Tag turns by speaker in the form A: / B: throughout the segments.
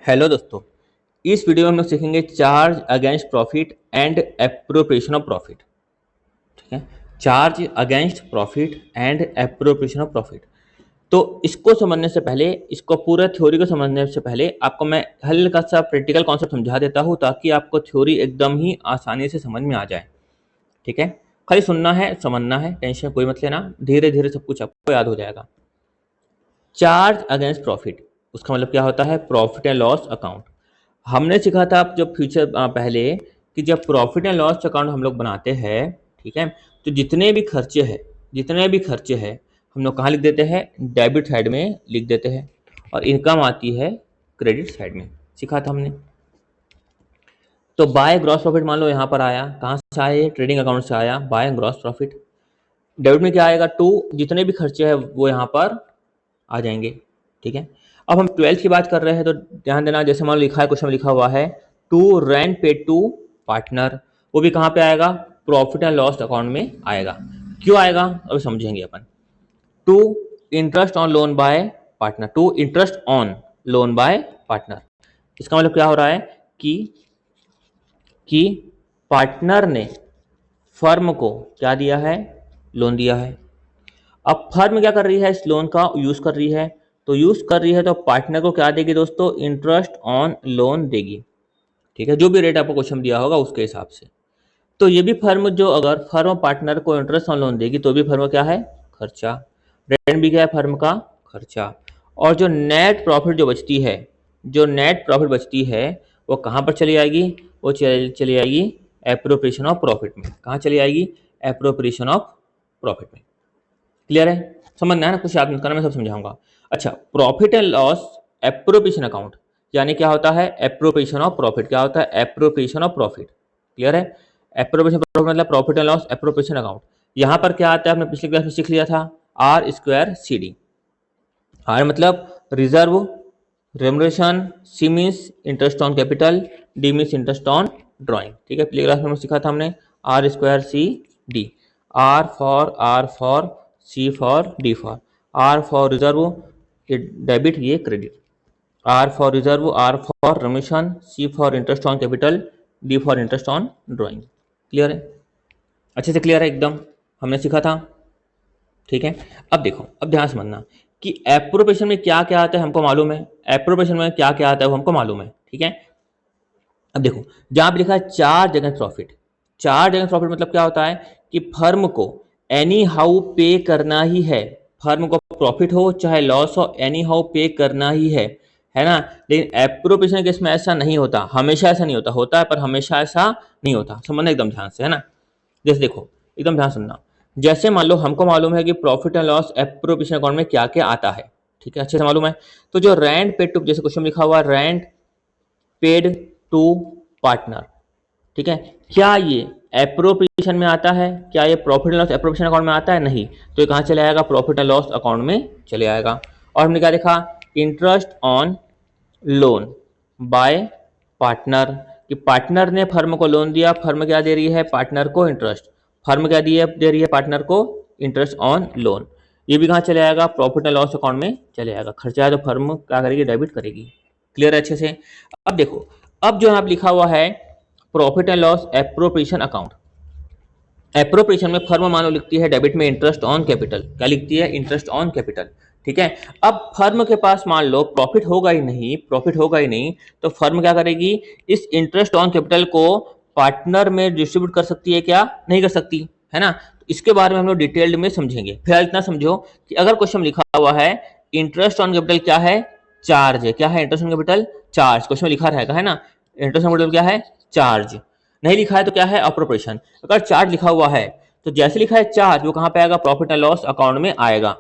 A: Hello दोस्तों, इस video में हम लोग सीखेंगे charge against profit and appropriation of profit. ठीक है, charge against profit and appropriation of profit. तो इसको समझने से पहले, इसको पूरा थ्योरी को समझने से पहले आपको मैं हल्का सा प्रैक्टिकल कॉन्सेप्ट समझा देता हूँ ताकि आपको थ्योरी एकदम ही आसानी से समझ में आ जाए। ठीक है, खाली सुनना है, समझना है, टेंशन कोई मत लेना, धीरे धीरे सब कुछ आपको याद हो जाएगा। चार्ज अगेंस्ट प्रॉफिट, उसका मतलब क्या होता है? Profit and loss account. हमने सीखा था जब फ्यूचर पहले कि जब प्रॉफिट एंड लॉस अकाउंट हम लोग बनाते हैं, ठीक है, तो जितने भी खर्चे हैं हम लोग कहाँ लिख देते हैं? डेबिट साइड में लिख देते हैं, और इनकम आती है क्रेडिट साइड में। सीखा था हमने। तो बाय ग्रॉस प्रॉफिट मान लो यहाँ पर आया, कहाँ से आया? ट्रेडिंग अकाउंट से आया, बाय ग्रॉस प्रॉफिट। डेबिट में क्या आएगा? टू, जितने भी खर्चे हैं वो यहाँ पर आ जाएंगे। ठीक है, अब हम 12th की बात कर रहे हैं तो ध्यान देना, जैसे मान लो लिखा है, क्वेश्चन में लिखा हुआ है to rent paid to partner, वो भी कहाँ पे आएगा? प्रॉफिट एंड लॉस अकाउंट में आएगा। क्यों आएगा अभी समझेंगे अपन। To interest on loan by partner, to interest on loan by partner, इसका मतलब क्या हो रहा है कि पार्टनर ने फर्म को क्या दिया है? लोन दिया है। अब फर्म क्या कर रही है? इस लोन का यूज कर रही है, तो यूज कर रही है तो पार्टनर को क्या देगी दोस्तों? इंटरेस्ट ऑन लोन देगी। ठीक है, जो भी रेट आपको क्वेश्चन दिया होगा उसके हिसाब से। तो ये भी फर्म, जो अगर फर्म पार्टनर को इंटरेस्ट ऑन लोन देगी तो भी फर्म क्या है? खर्चा। रेंट भी क्या है? फर्म का खर्चा। और जो नेट प्रॉफिट जो बचती है, जो नेट प्रॉफिट बचती है वो कहाँ पर चली आएगी? वो चली आएगी एप्रोप्रिएशन ऑफ प्रॉफिट में। कहाँ चली आएगी? एप्रोप्रिएशन ऑफ प्रॉफिट में। क्लियर है? समझना है ना, कुछ याद मत करना, मैं सब समझाऊंगा। अच्छा, profit and loss appropriation account, यानी क्या होता है? Appropriation of profit. क्या होता है? Appropriation of profit. क्लियर है? एप्रोप्रिएशन प्रॉफिट मतलब profit and loss appropriation account. यहाँ पर क्या आता है? आपने पिछले क्लास में सीख लिया था, R square C D. R मतलब reserve, remuneration, C means interest on capital, D means interest on drawing. ठीक है, पिछले क्लास में सीखा था हमने R square C D. R for C for D for. R for reserve, ये debit, ये credit. R for reserve, R for remuneration, C for interest on capital, D for interest on drawing. Clear है? अच्छे से clear है एकदम, हमने सीखा था। ठीक है, अब देखो, अब ध्यान से समझना कि एप्रोप्रिएशन में क्या क्या आता है हमको मालूम है। एप्रोप्रिएशन में क्या क्या आता है वो हमको मालूम है। ठीक है, अब देखो, जहां पे लिखा है charge against profit, charge against profit मतलब क्या होता है कि फर्म को एनी हाउ पे करना ही है। फर्म को प्रॉफिट हो चाहे लॉस हो, एनी हाउ पे करना ही है ना। लेकिन एप्रोप्रिएशन केस में ऐसा नहीं होता, हमेशा ऐसा नहीं होता, होता है पर हमेशा ऐसा नहीं होता। समझना एकदम ध्यान से, है ना। जैसे देखो, एकदम ध्यान सुनना। जैसे मान लो हमको मालूम है कि profit and loss appropriation account में क्या क्या आता है। ठीक है, अच्छे से मालूम है। तो जो रेंट पेड टू, जैसे क्वेश्चन लिखा हुआ है रेंट पेड टू पार्टनर, ठीक है, क्या ये एप्रोप्रिएशन में आता है? क्या ये profit and loss appropriation account में आता है? नहीं। तो ये कहाँ चले आएगा? प्रॉफिट एंड लॉस अकाउंट में चले आएगा। और हमने क्या देखा? Interest on loan by partner, कि पार्टनर ने फर्म को लोन दिया, फर्म क्या दे रही है? पार्टनर को इंटरेस्ट। फर्म क्या दे रही है पार्टनर को? Interest on loan. ये भी कहाँ चले आएगा? प्रॉफिट एंड लॉस अकाउंट में चले आएगा। खर्चा है तो फर्म क्या करेगी? डेबिट करेगी। क्लियर है अच्छे से? अब देखो, अब जो यहाँ लिखा हुआ है profit and loss appropriation account, appropriation में फर्म मानो लिखती है डेबिट में इंटरेस्ट ऑन कैपिटल। क्या लिखती है? Interest on capital. ठीक है, अब फर्म के पास मान लो प्रॉफिट होगा ही नहीं, प्रॉफिट होगा ही नहीं, तो फर्म क्या करेगी? इस इंटरेस्ट ऑन कैपिटल को पार्टनर में डिस्ट्रीब्यूट कर सकती है क्या? नहीं कर सकती, है ना। तो इसके बारे में हम लोग डिटेल्ड में समझेंगे। फिलहाल इतना समझो कि अगर क्वेश्चन लिखा हुआ है इंटरेस्ट ऑन कैपिटल क्या है? चार्ज है। क्या है? Interest on capital charge. Question में लिखा रहेगा, है ना। इंटरेस्ट ऑन कैपिटल क्या है? चार्ज। नहीं लिखा है तो क्या है? अप्रोप्रिएशन। अगर चार्ज लिखा हुआ है तो जैसे लिखा है चार्ज, वो कहाँ पे आएगा? प्रॉफिट एंड लॉस अकाउंट में आएगा।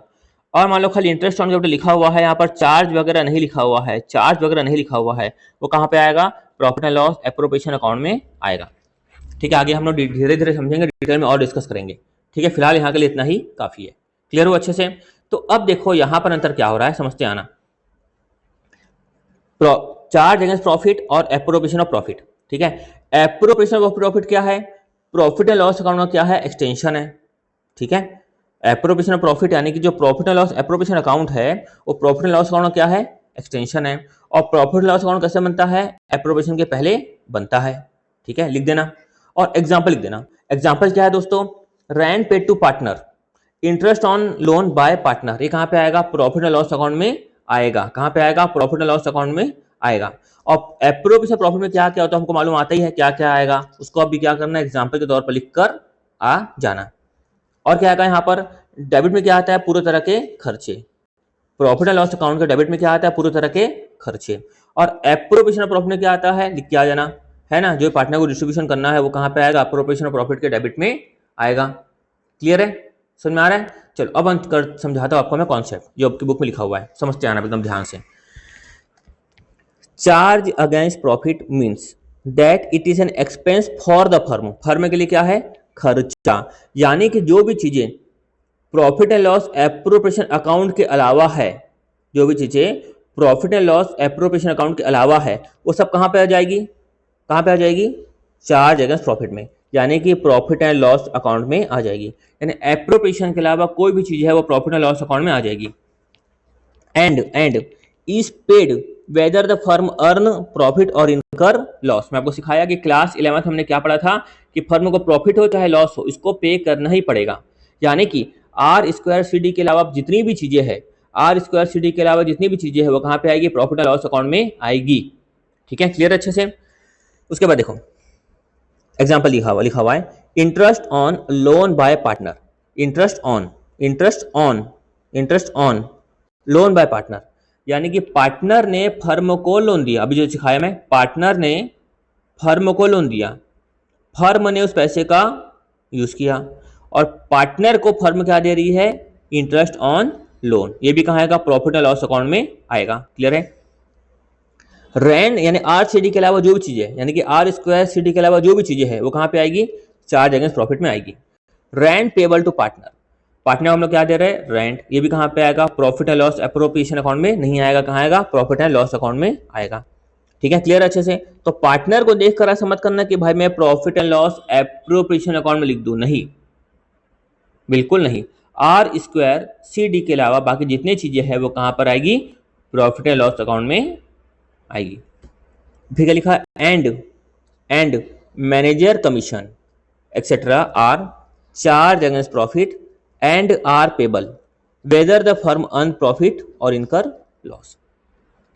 A: और मान लो खाली इंटरेस्ट ऑन कैपिटल लिखा हुआ है, यहाँ पर चार्ज वगैरह नहीं लिखा हुआ है, चार्ज वगैरह नहीं लिखा हुआ है, वो कहाँ पे आएगा? Profit and loss appropriation account में आएगा। ठीक है, आगे हम लोग धीरे धीरे समझेंगे, डिटेल में और डिस्कस करेंगे। ठीक है, फिलहाल यहाँ के लिए इतना ही काफी है। क्लियर हो अच्छे से? तो अब देखो यहाँ पर अंतर क्या हो रहा है, समझते आना। चार्ज अगेंस्ट प्रॉफिट और एप्रोप्रिएशन ऑफ प्रॉफिट। ठीक है, एप्रोप्रिएशन ऑफ प्रॉफिट क्या है? प्रॉफिट एंड लॉस अकाउंट का क्या है? एक्सटेंशन है। ठीक है, एप्रोप्रिएशन ऑफ प्रॉफिट यानी कि जो profit and loss appropriation account है वो प्रॉफिट एंड लॉस अकाउंट का क्या है? एक्सटेंशन है। और प्रॉफिट लॉस अकाउंट कैसे बनता है? एप्रोप्रिएशन के पहले बनता है। ठीक है, लिख देना और एग्जाम्पल लिख देना। एग्जाम्पल क्या है दोस्तों? Rent paid to partner, interest on loan by partner. ये कहाँ पे आएगा? प्रॉफिट एंड लॉस अकाउंट में आएगा। कहाँ पे आएगा? प्रॉफिट एंड लॉस अकाउंट में आएगा। और एप्रोप्रिएशन प्रॉफिट में क्या क्या होता है हमको मालूम आता ही है, क्या क्या आएगा। उसको अभी क्या करना है, एग्जाम्पल के तौर पर लिख कर आ जाना। और क्या आएगा यहाँ पर? डेबिट में क्या आता है? पूरे तरह के खर्चे। प्रॉफिट एंड लॉस अकाउंट के डेबिट में क्या आता है? पूरे तरह के खर्चे। और एप्रोप्रिएशन प्रॉफिट में क्या आता है? लिख के आ जाना, है ना। जो पार्टनर को डिस्ट्रीब्यूशन करना है वो कहाँ पे आएगा? एप्रोप्रिएशन प्रॉफिट के डेबिट में आएगा। क्लियर है? समझ में आ रहा है? चलो अब अंत कर समझाता हूँ आपको मैं कॉन्सेप्ट जो आपकी बुक में लिखा हुआ है, समझते आना एकदम ध्यान से। Charge against profit means that it is an expense for the firm. Firm के लिए क्या है? खर्चा। यानी कि जो भी चीजें profit and loss appropriation account के अलावा है, जो भी चीजें profit and loss appropriation account के अलावा है, वो सब कहाँ पे आ जाएगी? कहाँ पे आ जाएगी? चार्ज अगेंस्ट प्रॉफिट में, यानी कि प्रॉफिट एंड लॉस अकाउंट में आ जाएगी। यानी एप्रोप्रिएशन के अलावा कोई भी चीज है वो प्रॉफिट एंड लॉस अकाउंट में आ जाएगी। And is paid weather the firm earn profit और इनकर लॉस। मैं आपको सिखाया कि क्लास 11th हमने क्या पढ़ा था कि फर्म को प्रॉफिट हो चाहे लॉस हो, इसको पे करना ही पड़ेगा। यानी कि आर स्क्वायर सी डी के अलावा जितनी भी चीजें हैं, आर स्क्वायर सी डी के अलावा जितनी भी चीजें हैं वो कहाँ पे आएगी? प्रॉफिट और लॉस अकाउंट में आएगी। ठीक है, क्लियर अच्छे से। उसके बाद देखो एग्जाम्पल लिखा हुआ है interest on loan by partner. Interest on loan by partner, यानी कि पार्टनर ने फर्म को लोन दिया। अभी जो सिखाया मैं, पार्टनर ने फर्म को लोन दिया, फर्म ने उस पैसे का यूज किया और पार्टनर को फर्म क्या दे रही है? Interest on loan. ये भी कहाँ आएगा? प्रॉफिट एंड लॉस अकाउंट में आएगा। क्लियर है? रेंट यानी आर सी डी के अलावा जो भी चीजें, यानी कि आर स्क्वायर सी डी के अलावा जो भी चीजें है वो कहाँ पे आएगी? चार्ज अगेंस्ट प्रॉफिट में आएगी। Rent payable to partner, partner हम लोग क्या दे रहे हैं? रेंट। ये भी कहाँ पे आएगा? Profit and loss appropriation account में नहीं आएगा। कहाँ आएगा? प्रॉफिट एंड लॉस अकाउंट में आएगा। ठीक है, क्लियर अच्छे से। तो पार्टनर को देख कर ऐसा मत करना कि भाई मैं profit and loss appropriation account में लिख दूं, नहीं, बिल्कुल नहीं। आर स्क्वायर सी डी के अलावा बाकी जितनी चीजें हैं वो कहाँ पर आएगी? प्रॉफिट एंड लॉस अकाउंट में आएगी। फिर क्या लिखा? And manager commission etcetera are charge against profit and are payable whether the firm earn profit और इनकर लॉस।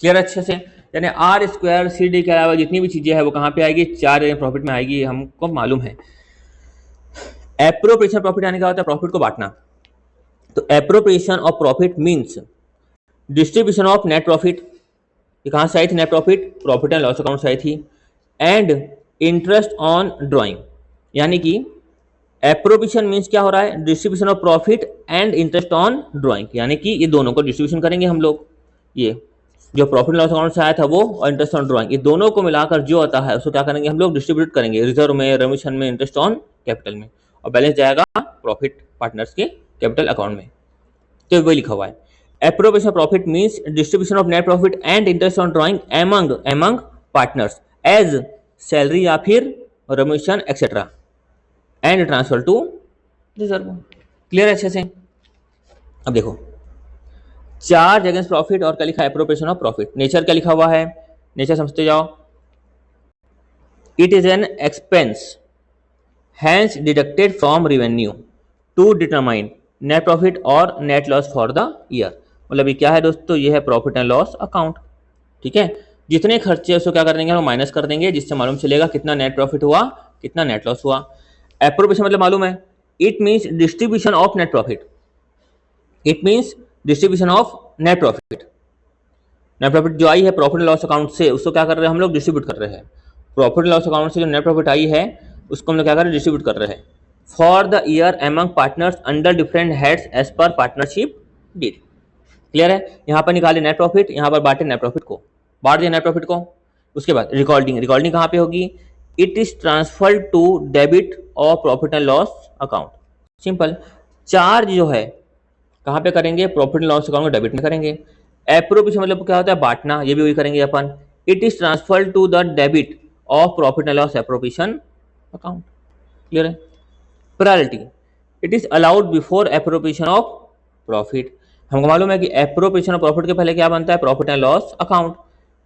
A: क्लियर अच्छे से? यानी आर स्क्वायर सी डी के अलावा जितनी भी चीजें हैं वो कहाँ पे आएगी? चार्ज अगेंस्ट प्रॉफिट में आएगी, हमको मालूम है। एप्रोप्रिएशन प्रॉफिट यानी क्या होता है? प्रॉफिट को बांटना। तो appropriation of profit means distribution of net profit. ये कहाँ से आई थी? Net profit profit and loss account से आई थी। एंड इंटरेस्ट ऑन ड्रॉइंग, यानी कि एप्रोप्रिएशन मीन्स क्या हो रहा है? Distribution of profit and interest on drawing, यानी कि ये दोनों को डिस्ट्रीब्यूशन करेंगे हम लोग। ये जो प्रॉफिट लॉस अकाउंट से आया था वो और इंटरेस्ट ऑन ड्रॉइंग, ये दोनों को मिलाकर जो आता है उसको क्या करेंगे हम लोग? डिस्ट्रीब्यूट करेंगे, रिजर्व में, रेमिशन में, इंटरेस्ट ऑन कैपिटल में, और बैलेंस जाएगा प्रॉफिट पार्टनर्स के कैपिटल अकाउंट में। तो वही लिखा हुआ है appropriation profit means distribution of net profit and interest on drawing among partners as salary या फिर remission etcetera and transfer to reserve. Clear अच्छे से? अब देखो चार्ज अगेंस्ट प्रॉफिट और क्या लिखा है? Appropriation of profit. नेचर क्या लिखा हुआ है? नेचर समझते जाओ। It is an expense hence deducted from revenue to determine net profit और net loss for the year. मतलब ये क्या है दोस्तों? ये है प्रॉफिट एंड लॉस अकाउंट। ठीक है, जितने खर्चे उसको क्या कर देंगे? हम माइनस कर देंगे, जिससे मालूम चलेगा कितना नेट प्रॉफिट हुआ, कितना नेट लॉस हुआ। एप्रोप्रिएशन मतलब मालूम है? It means distribution of net profit. It means distribution of net profit. Net profit जो आई है प्रॉफिट एंड लॉस अकाउंट से, उसको क्या कर रहे हैं हम लोग? डिस्ट्रीब्यूट कर रहे हैं। प्रॉफिट एंड लॉस अकाउंट से जो नेट प्रॉफिट आई है उसको हम लोग क्या कर रहे हैं? डिस्ट्रीब्यूट कर रहे हैं for the year among partners under different heads as per partnership deed. Clear है? यहाँ पर निकाले नेट प्रॉफिट, यहाँ पर बांटे नेट प्रॉफिट को, बांट दिया नेट प्रॉफिट को। उसके बाद रिकॉर्डिंग कहाँ पे होगी? It is transferred to debit और profit and loss account. Simple. Charge जो है कहाँ पे करेंगे? प्रॉफिट एंड लॉस अकाउंट में डेबिट में करेंगे। एप्रोप्रिएशन मतलब क्या होता है? बांटना, ये भी वही करेंगे अपन। It is transferred to the debit of profit and loss appropriation account. Clear है? Priority, it is allowed before appropriation of profit. हमको मालूम है कि एप्रोप्रिएशन ऑफ प्रॉफिट के पहले क्या बनता है, प्रॉफिट एंड लॉस अकाउंट।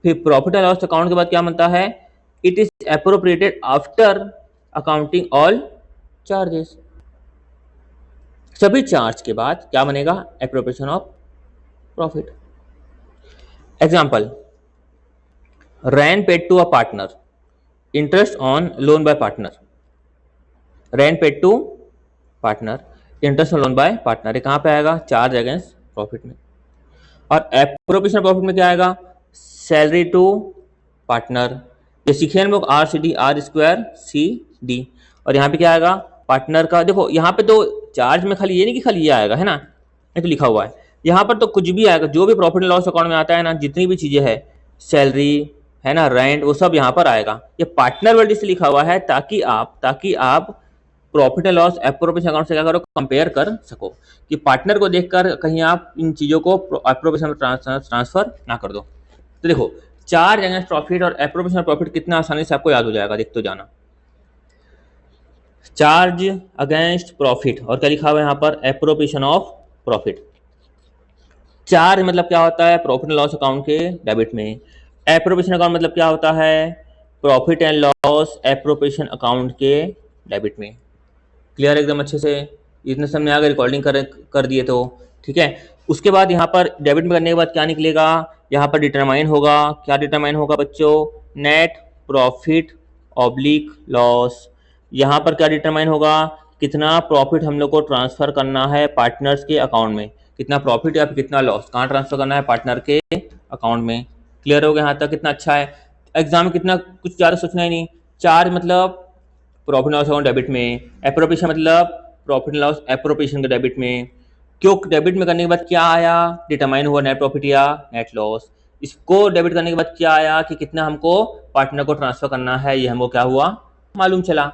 A: फिर प्रॉफिट एंड लॉस अकाउंट के बाद क्या बनता है, it is appropriated after accounting all charges. सभी चार्ज के बाद क्या बनेगा, appropriation of profit. Example, rent paid to a partner, interest on loan by partner. Rent paid to partner, interest on loan by partner, ये कहाँ पे आएगा, charge against profit में। और एप्रोप्रिएशन प्रॉफिट में क्या आएगा, सैलरी टू पार्टनर, ये सीखे हम लोग R C D, R square C D. और यहाँ पे क्या आएगा, पार्टनर का, देखो यहाँ पे तो चार्ज में खाली ये नहीं कि खाली ये आएगा, है ना, ये तो लिखा हुआ है। यहाँ पर तो कुछ भी आएगा, जो भी प्रॉफिट एंड लॉस अकाउंट में आता है ना, जितनी भी चीजें है, सैलरी है ना, रेंट, वो सब यहाँ पर आएगा। ये पार्टनर वर्ड इसलिए लिखा हुआ है ताकि आप profit and loss appropriation account से क्या करो, कंपेयर कर सको, कि पार्टनर को देखकर कहीं आप इन चीजों को एप्रोप्रिएशन में ट्रांसफर ना कर दो। तो देखो, चार्ज अगेंस्ट प्रॉफिट और एप्रोप्रिएशन प्रॉफिट कितना आसानी से आपको याद हो जाएगा, देख तो जाना। चार्ज अगेंस्ट प्रॉफिट और क्या लिखा हुआ है यहाँ पर, एप्रोप्रिएशन ऑफ प्रॉफिट। चार्ज मतलब क्या होता है, प्रॉफिट एंड लॉस अकाउंट के डेबिट में। एप्रोप्रिएशन अकाउंट मतलब क्या होता है, profit and loss appropriation account के डेबिट में। क्लियर एकदम अच्छे से, इतने सामने आगे रिकॉर्डिंग कर दिए तो ठीक है। उसके बाद यहाँ पर डेबिट में करने के बाद क्या निकलेगा, यहाँ पर डिटरमाइन होगा, क्या डिटरमाइन होगा बच्चों, नेट प्रॉफिट ऑब्लिक लॉस। यहाँ पर क्या डिटरमाइन होगा, कितना प्रॉफिट हम लोग को ट्रांसफर करना है पार्टनर्स के अकाउंट में, कितना प्रॉफिट या फिर कितना लॉस कहाँ ट्रांसफर करना है, पार्टनर के अकाउंट में। क्लियर हो गया यहाँ तक, कितना अच्छा है। एग्जाम में कितना कुछ ज़्यादा सोचना ही नहीं। चार्ज मतलब प्रॉफिट लॉस अकाउंट डेबिट में, एप्रोप्रिएशन मतलब प्रॉफिट लॉस एप्रोप्रिएशन के डेबिट में। क्यों डेबिट में करने के बाद क्या आया, डिटरमाइन हुआ नेट प्रॉफिट या नेट लॉस। इसको डेबिट करने के बाद क्या आया कि कितना हमको पार्टनर को ट्रांसफर करना है, ये हमको क्या हुआ मालूम चला।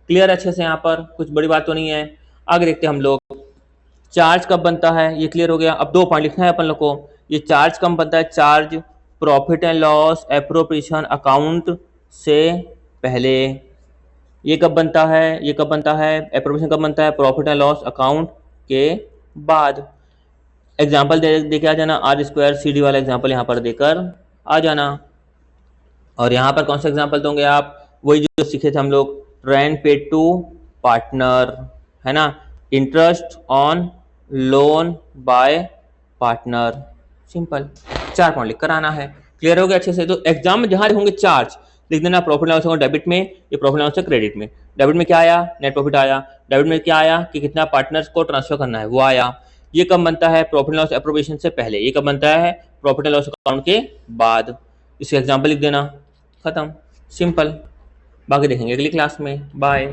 A: क्लियर अच्छे से, यहाँ पर कुछ बड़ी बात तो नहीं है। आगे देखते हैं हम लोग, चार्ज कब बनता है, ये क्लियर हो गया। अब 2 पॉइंट लिखना है अपन लोग को, ये चार्ज कब बनता है, charge profit and loss appropriation account से पहले। ये कब बनता है, ये कब बनता है, एप्रोप्रिएशन कब बनता है, प्रॉफिट एंड लॉस अकाउंट के बाद। एग्जाम्पल दे के आ जाना, आर स्क्वायर सी डी वाला एग्जाम्पल यहाँ पर देकर आ जाना। और यहाँ पर कौन सा एग्जाम्पल दोगे आप, वही जो सीखे थे हम लोग, रेंट पेड टू पार्टनर, है ना, interest on loan by partner. Simple, 4 point लिख कर आना है। क्लियर हो गया अच्छे से। तो एग्जाम में जहां होंगे चार्ज लिख देना, प्रॉफिट लॉस अकाउंट डेबिट में, ये प्रॉफिट लॉस क्रेडिट में। डेबिट में क्या आया, नेट प्रॉफिट आया। डेबिट में क्या आया कि कितना पार्टनर्स को ट्रांसफर करना है, वो आया। ये कब बनता है, प्रॉफिट लॉस एप्रोप्रिएशन से पहले। ये कब बनता है, प्रॉफिट लॉस अकाउंट के बाद। इसका एग्जाम्पल लिख देना, खत्म, सिंपल। बाकी देखेंगे अगली क्लास में। बाय।